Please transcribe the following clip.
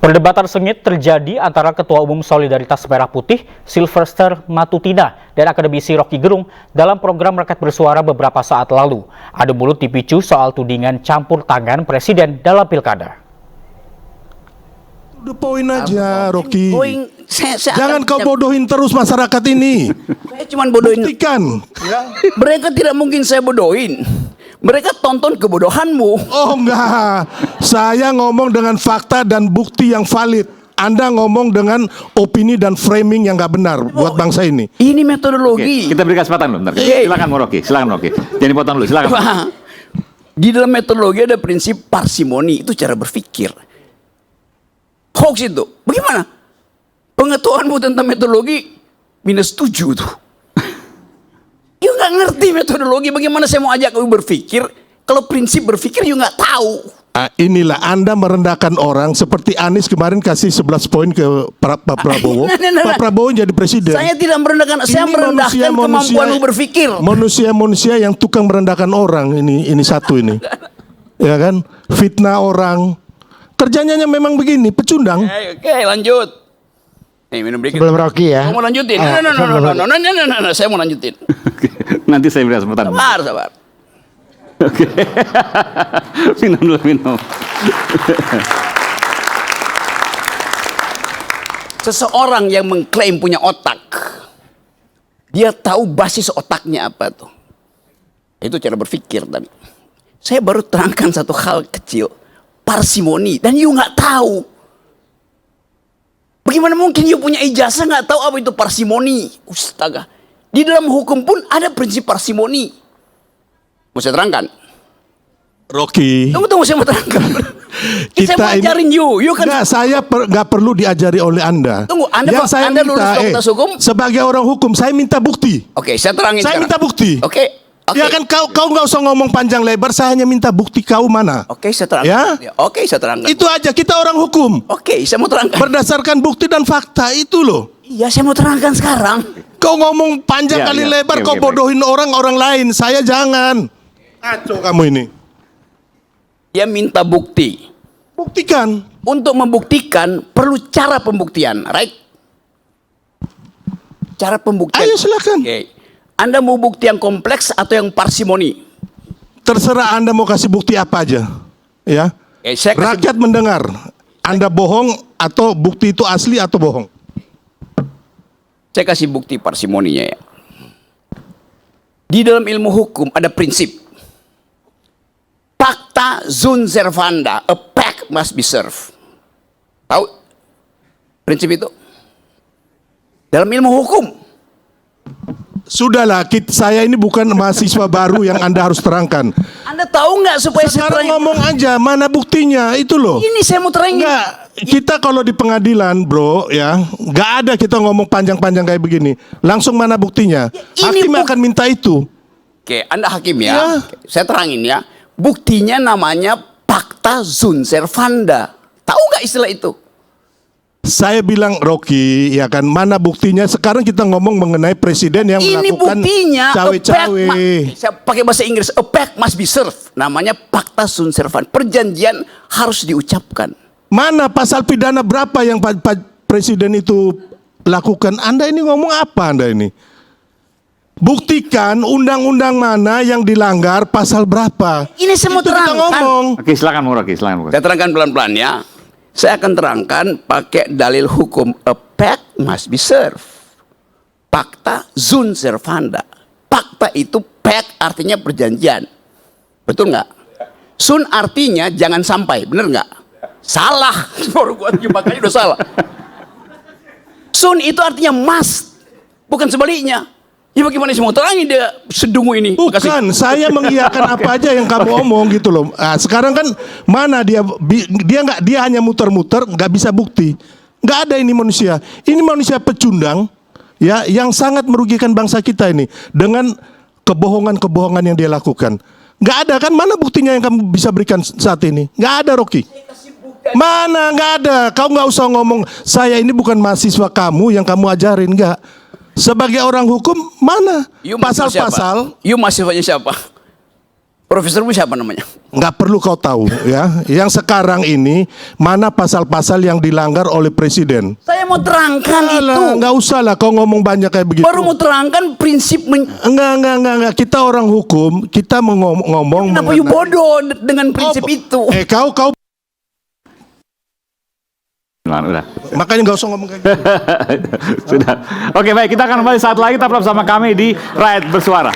Perdebatan sengit terjadi antara Ketua Umum Solidaritas Merah Putih, Sylvester Matutina, dan akademisi Rocky Gerung dalam program Rakyat Bersuara beberapa saat lalu. Adu mulut dipicu soal tudingan campur tangan Presiden dalam pilkada. Udah poin aja, Rocky. Jangan kau bodohin terus masyarakat ini. Saya cuma bodohin. Buktikan. Mereka tidak mungkin saya bodohin. Mereka tonton kebodohanmu. Oh enggak. Saya ngomong dengan fakta dan bukti yang valid. Anda ngomong dengan opini dan framing yang nggak benar buat bangsa ini. Ini metodologi. Oke, kita beri kesempatan loh. Silakan Rocky, silakan Rocky. Jangan dipotong dulu, silakan. Di dalam metodologi ada prinsip parsimoni, itu cara berpikir. Hoax itu, bagaimana? Pengetahuanmu tentang metodologi -7 tuh. You nggak ngerti metodologi, bagaimana saya mau ajak kamu berpikir kalau prinsip berpikir you nggak tahu. Inilah Anda merendahkan orang seperti Anies kemarin kasih 11 poin ke Pak Prabowo. Pak Prabowo jadi presiden. Saya tidak merendahkan, saya merendahkan kemampuanmu berpikir. Manusia yang tukang merendahkan orang ini satu ini. Ya kan? Fitnah orang. Kerjanya memang begini, pecundang. Oke, lanjut. Minum dikit. Sebelum Rocky ya. Saya mau lanjutin. No, saya mau lanjutin. Nanti saya beri kesempatan. Sabar. Oke. Minum dulu, minum. Seseorang yang mengklaim punya otak, dia tahu basis otaknya apa tuh. Itu cara berpikir tadi. Saya baru terangkan satu hal kecil, parsimoni, dan you nggak tahu. Bagaimana mungkin you punya ijazah nggak tahu apa itu parsimoni? Astaga. Di dalam hukum pun ada prinsip parsimoni. Mau saya terangkan? Rocky. Tunggu, saya mau terangkan. Saya mau ajarin you kan. Enggak, saya nggak perlu diajari oleh Anda. Tunggu, Anda lulus fakultas hukum? Sebagai orang hukum, saya minta bukti. Oke, saya terangin. Saya minta bukti. Oke. Ya kan kau nggak usah ngomong panjang lebar, saya hanya minta bukti kau mana. Oke, saya terangkan. Ya? Oke, saya terangkan. Itu aja, kita orang hukum. Oke, saya mau terangkan. Berdasarkan bukti dan fakta itu loh. Iya, saya mau terangkan sekarang. Kau ngomong panjang kali lebar, kau bodohin orang lain. Saya jangan. Kacau kamu ini. Dia minta bukti. Buktikan. Untuk membuktikan perlu cara pembuktian, right? Cara pembuktian. Ayo silakan. Oke. Anda mau bukti yang kompleks atau yang parsimoni? Terserah Anda mau kasih bukti apa aja. Ya. Rakyat mendengar. Anda bohong atau bukti itu asli atau bohong? Saya kasih bukti parsimoninya ya. Di dalam ilmu hukum ada prinsip. Pacta sunt servanda, a pact must be served. Tahu prinsip itu? Dalam ilmu hukum. Sudahlah, saya ini bukan mahasiswa baru yang Anda harus terangkan. Anda tahu nggak supaya sekarang saya ngomong aja, mana buktinya itu loh. Ini saya mau terangin. Enggak, kita kalau di pengadilan bro ya, nggak ada kita ngomong panjang-panjang kayak begini. Langsung mana buktinya? Ya, hakim akan minta itu. Oke, Anda hakim ya. Ya. Oke, saya terangin ya. Buktinya namanya pacta sunt servanda. Tahu nggak istilah itu? Saya bilang Rocky, ya kan, mana buktinya? Sekarang kita ngomong mengenai presiden yang Ini melakukan buktinya, cawe-cawe. Saya pakai bahasa Inggris, a pact must be served. Namanya pacta sunt servanda. Perjanjian harus diucapkan. Mana pasal pidana berapa yang presiden itu lakukan? Anda ini ngomong apa Anda ini? Buktikan undang-undang mana yang dilanggar, pasal berapa? Ini saya mau Itu kita terangkan. ngomong. Oke, silakan Rocky, silakan. Saya terangkan pelan-pelan ya. Saya akan terangkan pakai dalil hukum, a pact must be served. Pacta sunt servanda. Pacta itu pact artinya perjanjian. Betul nggak? Sunt artinya jangan sampai, bener nggak? Salah. Baru gua makanya udah salah. Sunt itu artinya must, bukan sebaliknya. Ya bagaimana sih mau terangin dia sedungu ini? Bukan, saya mengiyakan apa aja yang kamu omong gitu loh. Nah, sekarang kan mana dia hanya muter-muter, nggak bisa bukti. Nggak ada ini manusia. Ini manusia pecundang, ya, yang sangat merugikan bangsa kita ini dengan kebohongan-kebohongan yang dia lakukan. Nggak ada kan? Mana buktinya yang kamu bisa berikan saat ini? Nggak ada, Rocky. Mana? Nggak ada. Kau nggak usah ngomong saya ini bukan mahasiswa kamu yang kamu ajarin, nggak. Sebagai orang hukum, mana pasal-pasal? You mahasiswanya siapa? Profesormu siapa namanya? Nggak perlu kau tahu ya. Yang sekarang ini mana pasal-pasal yang dilanggar oleh presiden. Saya mau terangkan itu. Alah, nggak usah lah kau ngomong banyak kayak begitu. Baru mau terangkan prinsip. Enggak. Kita orang hukum, kita ngomong. Kenapa you bodoh dengan prinsip itu? Kau Udah. makanya nggak usah ngomong kayak gitu. Sudah. Oke, baik, kita akan kembali saat lagi, tetap bersama kami di Rakyat Bersuara.